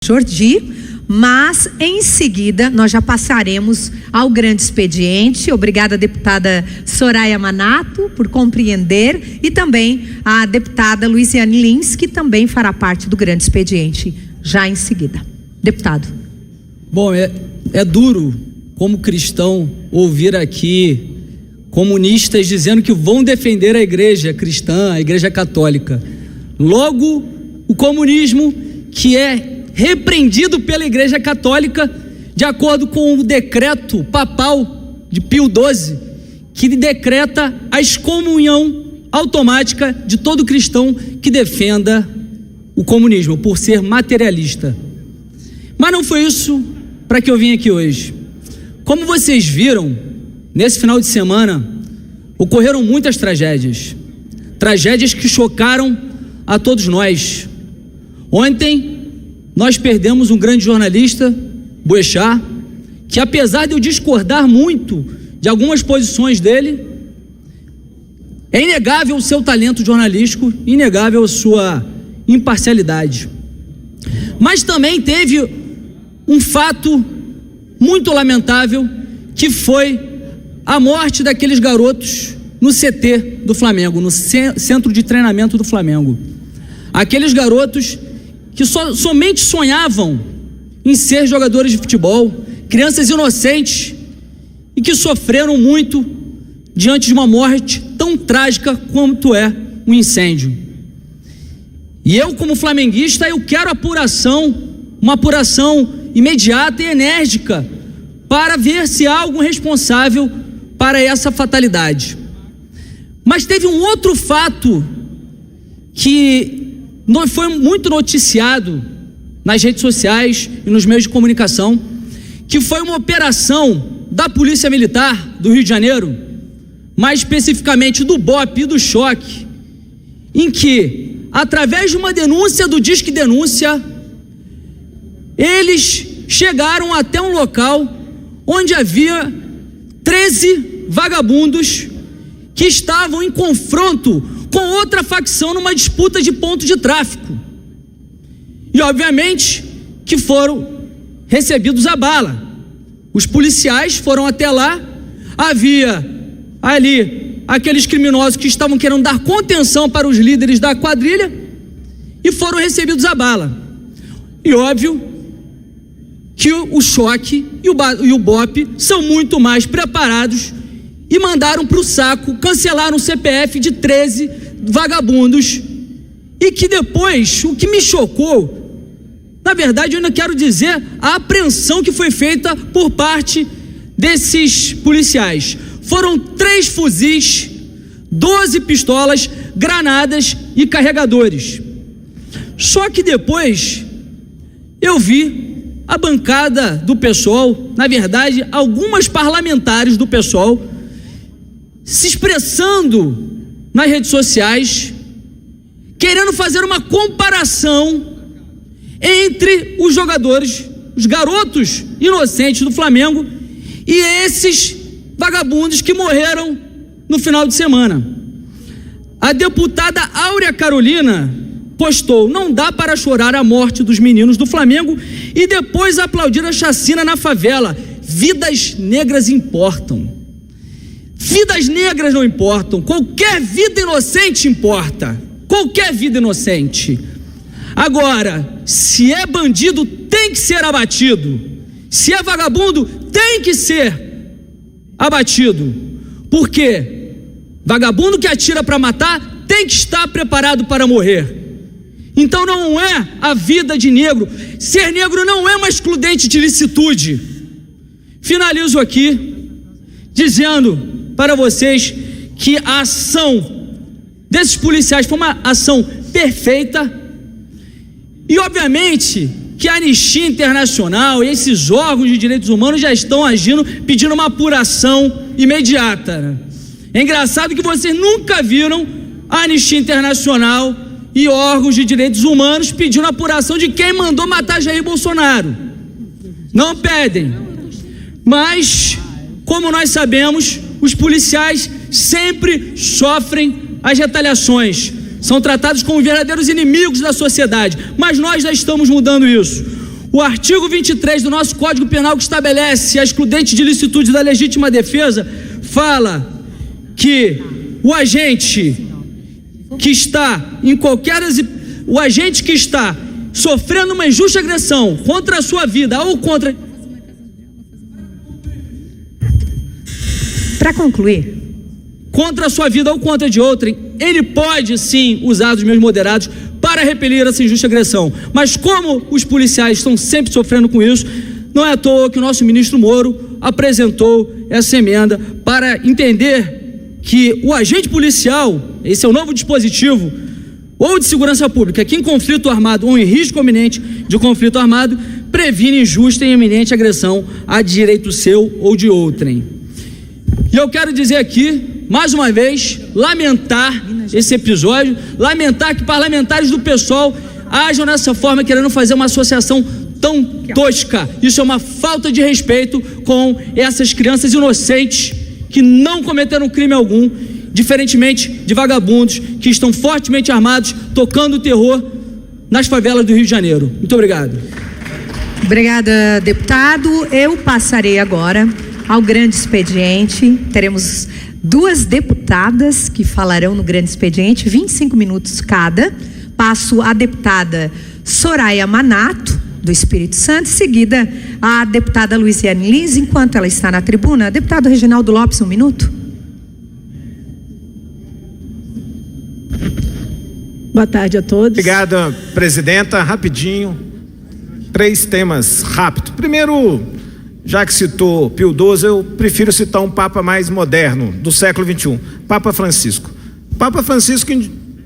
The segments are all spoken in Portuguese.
Jordi, mas em seguida nós já passaremos ao grande expediente. Obrigada, deputada Soraya Manato, por compreender, e também a deputada Luiziane Lins, que também fará parte do grande expediente já em seguida. Deputado. Bom, é duro como cristão ouvir aqui comunistas dizendo que vão defender a igreja cristã, a igreja católica. Logo, o comunismo, que é repreendido pela igreja católica, de acordo com o decreto papal de Pio XII, que decreta a excomunhão automática de todo cristão que defenda o comunismo, por ser materialista. Mas não foi isso para que eu vim aqui hoje. Como vocês viram, nesse final de semana, ocorreram muitas tragédias que chocaram a todos nós. Ontem, nós perdemos um grande jornalista, Boechat, que apesar de eu discordar muito de algumas posições dele, é inegável o seu talento jornalístico, inegável a sua imparcialidade. Mas também teve um fato muito lamentável, que foi a morte daqueles garotos no CT do Flamengo, no Centro de Treinamento do Flamengo. Aqueles garotos que somente sonhavam em ser jogadores de futebol, crianças inocentes, e que sofreram muito diante de uma morte tão trágica quanto é um incêndio. E eu, como flamenguista, eu quero uma apuração imediata e enérgica para ver se há algum responsável para essa fatalidade. Mas teve um outro fato que foi muito noticiado nas redes sociais e nos meios de comunicação, que foi uma operação da Polícia Militar do Rio de Janeiro, mais especificamente do BOPE e do Choque, em que, através de uma denúncia do Disque Denúncia, eles chegaram até um local onde havia 13 vagabundos que estavam em confronto com outra facção numa disputa de ponto de tráfico. E obviamente que foram recebidos a bala. Os policiais foram até lá, havia ali aqueles criminosos que estavam querendo dar contenção para os líderes da quadrilha e foram recebidos a bala. E óbvio que o Choque e o BOPE são muito mais preparados e mandaram para o saco, cancelaram o CPF de 13 vagabundos, e que depois, o que me chocou, na verdade eu ainda quero dizer a apreensão que foi feita por parte desses policiais. Foram 3 fuzis, 12 pistolas, granadas e carregadores. Só que depois eu vi a bancada do PSOL, na verdade algumas parlamentares do PSOL, se expressando nas redes sociais, querendo fazer uma comparação entre os jogadores, os garotos inocentes do Flamengo, e esses vagabundos que morreram no final de semana. A deputada Áurea Carolina postou: não dá para chorar a morte dos meninos do Flamengo e depois aplaudir a chacina na favela. Vidas negras importam. Vidas negras não importam, qualquer vida inocente importa, qualquer vida inocente. Agora, se é bandido, tem que ser abatido, se é vagabundo, tem que ser abatido, porque vagabundo que atira para matar tem que estar preparado para morrer. Então não é a vida de negro, ser negro não é uma excludente de licitude. Finalizo aqui dizendo para vocês que a ação desses policiais foi uma ação perfeita, e obviamente que a Anistia Internacional e esses órgãos de direitos humanos já estão agindo, pedindo uma apuração imediata. É engraçado que vocês nunca viram a Anistia Internacional e órgãos de direitos humanos pedindo apuração de quem mandou matar Jair Bolsonaro. Não pedem. Mas, como nós sabemos, os policiais sempre sofrem as retaliações, são tratados como verdadeiros inimigos da sociedade, mas nós já estamos mudando isso. O artigo 23 do nosso Código Penal, que estabelece a excludente de ilicitude da legítima defesa, fala que o agente que está sofrendo uma injusta agressão contra a sua vida ou contra... Para concluir, contra a sua vida ou contra de outrem, ele pode sim usar os meios moderados para repelir essa injusta agressão. Mas como os policiais estão sempre sofrendo com isso, não é à toa que o nosso ministro Moro apresentou essa emenda para entender que o agente policial, esse é o novo dispositivo, ou de segurança pública, que em conflito armado ou em risco iminente de conflito armado, previne injusta e iminente agressão a direito seu ou de outrem. E eu quero dizer aqui, mais uma vez, lamentar esse episódio, lamentar que parlamentares do PSOL ajam dessa forma, querendo fazer uma associação tão tosca. Isso é uma falta de respeito com essas crianças inocentes que não cometeram crime algum, diferentemente de vagabundos que estão fortemente armados, tocando o terror nas favelas do Rio de Janeiro. Muito obrigado. Obrigada, deputado. Eu passarei agora ao grande expediente. Teremos 2 deputadas que falarão no grande expediente, 25 minutos cada. Passo a deputada Soraya Manato, do Espírito Santo, seguida a deputada Luiziane Lins, enquanto ela está na tribuna. Deputado Reginaldo Lopes, 1 minuto. Boa tarde a todos. Obrigada, presidenta. Rapidinho, 3 temas rápido. Primeiro, já que citou Pio XII, eu prefiro citar um Papa mais moderno, do século XXI, Papa Francisco. Papa Francisco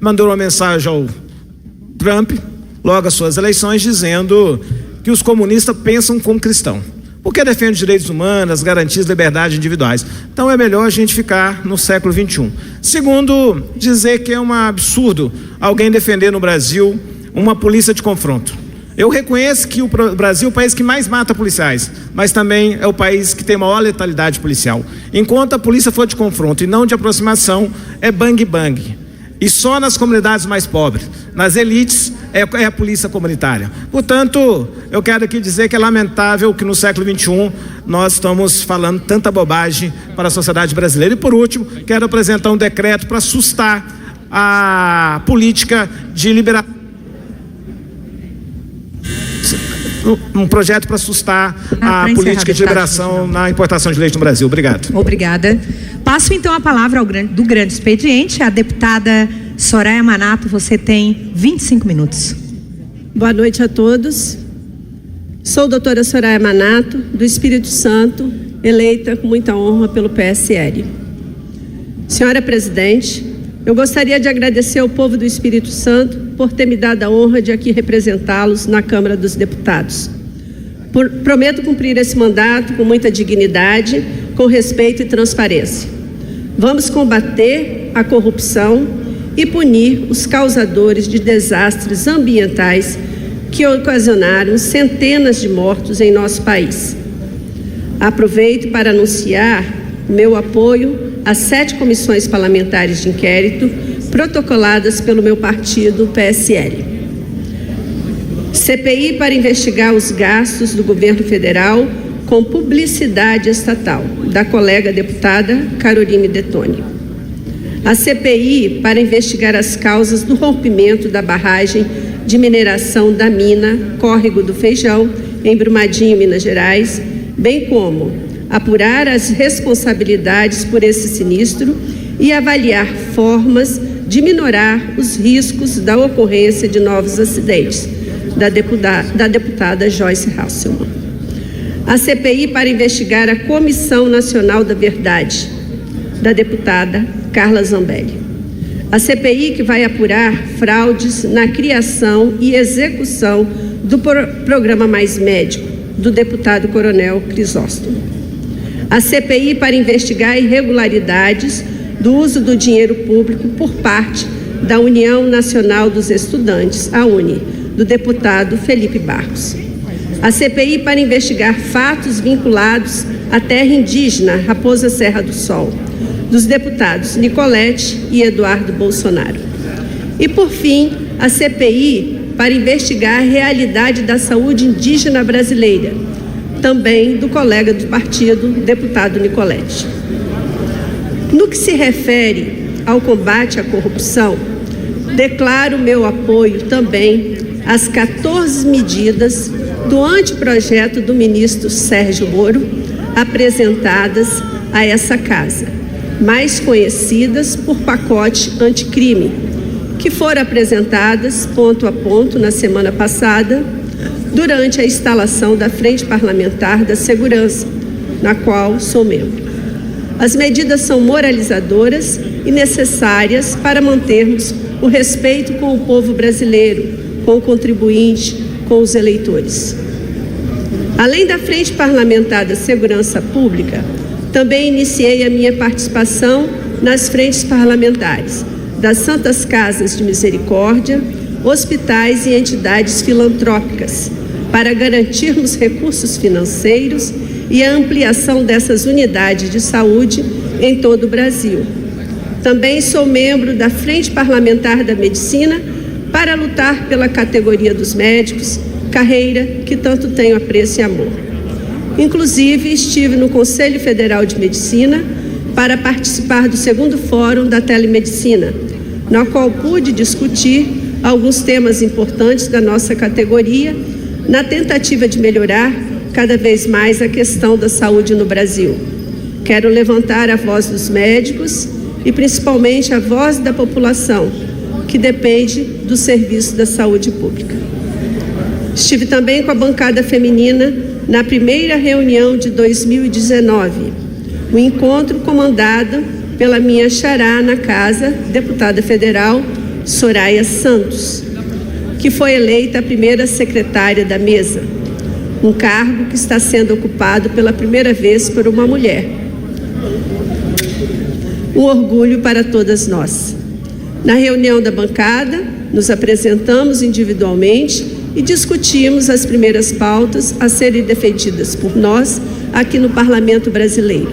mandou uma mensagem ao Trump, logo às suas eleições, dizendo que os comunistas pensam como cristão, porque defendem os direitos humanos, garantias, liberdades individuais. Então é melhor a gente ficar no século XXI. Segundo, dizer que é um absurdo alguém defender no Brasil uma polícia de confronto. Eu reconheço que o Brasil é o país que mais mata policiais, mas também é o país que tem maior letalidade policial. Enquanto a polícia for de confronto e não de aproximação, é bang bang. E só nas comunidades mais pobres, nas elites, é a polícia comunitária. Portanto, eu quero aqui dizer que é lamentável que no século XXI nós estamos falando tanta bobagem para a sociedade brasileira. E por último, quero apresentar um decreto para assustar a política de liberação. Um projeto para assustar a política de liberação na importação de leite no Brasil. Obrigado. Obrigada. Passo então a palavra do grande expediente, a deputada Soraya Manato. Você tem 25 minutos. Boa noite a todos. Sou a doutora Soraya Manato, do Espírito Santo, eleita com muita honra pelo PSL. Senhora presidente, eu gostaria de agradecer ao povo do Espírito Santo por ter me dado a honra de aqui representá-los na Câmara dos Deputados. Prometo cumprir esse mandato com muita dignidade, com respeito e transparência. Vamos combater a corrupção e punir os causadores de desastres ambientais que ocasionaram centenas de mortos em nosso país. Aproveito para anunciar meu apoio às 7 comissões parlamentares de inquérito protocoladas pelo meu partido, PSL. CPI para investigar os gastos do governo federal com publicidade estatal, da colega deputada Caroline Detoni. A CPI para investigar as causas do rompimento da barragem de mineração da mina Córrego do Feijão, em Brumadinho, Minas Gerais, bem como apurar as responsabilidades por esse sinistro e avaliar formas de minorar os riscos da ocorrência de novos acidentes, da deputada Joyce Hasselmann. A CPI para investigar a Comissão Nacional da Verdade, da deputada Carla Zambelli. A CPI que vai apurar fraudes na criação e execução do Programa Mais Médico, do deputado Coronel Crisóstomo. A CPI para investigar irregularidades do uso do dinheiro público por parte da União Nacional dos Estudantes, a UNE, do deputado Felipe Barros. A CPI para investigar fatos vinculados à terra indígena Raposa Serra do Sol, dos deputados Nicolete e Eduardo Bolsonaro. E, por fim, a CPI para investigar a realidade da saúde indígena brasileira, também do colega do partido, deputado Nicolete. No que se refere ao combate à corrupção, declaro meu apoio também às 14 medidas do anteprojeto do ministro Sérgio Moro apresentadas a essa casa, mais conhecidas por pacote anticrime, que foram apresentadas ponto a ponto na semana passada, durante a instalação da Frente Parlamentar da Segurança, na qual sou membro. As medidas são moralizadoras e necessárias para mantermos o respeito com o povo brasileiro, com o contribuinte, com os eleitores. Além da Frente Parlamentar da Segurança Pública, também iniciei a minha participação nas frentes parlamentares das Santas Casas de Misericórdia, hospitais e entidades filantrópicas, para garantirmos recursos financeiros e a ampliação dessas unidades de saúde em todo o Brasil. Também sou membro da Frente Parlamentar da Medicina para lutar pela categoria dos médicos, carreira que tanto tenho apreço e amor. Inclusive, estive no Conselho Federal de Medicina para participar do 2º Fórum da Telemedicina, na qual pude discutir alguns temas importantes da nossa categoria, na tentativa de melhorar cada vez mais a questão da saúde no Brasil. Quero levantar a voz dos médicos e principalmente a voz da população, que depende do serviço da saúde pública. Estive também com a bancada feminina na primeira reunião de 2019, um encontro comandado pela minha xará na casa, deputada federal Soraya Santos, que foi eleita a primeira secretária da mesa, um cargo que está sendo ocupado pela primeira vez por uma mulher. Um orgulho para todas nós. Na reunião da bancada, nos apresentamos individualmente e discutimos as primeiras pautas a serem defendidas por nós aqui no Parlamento Brasileiro.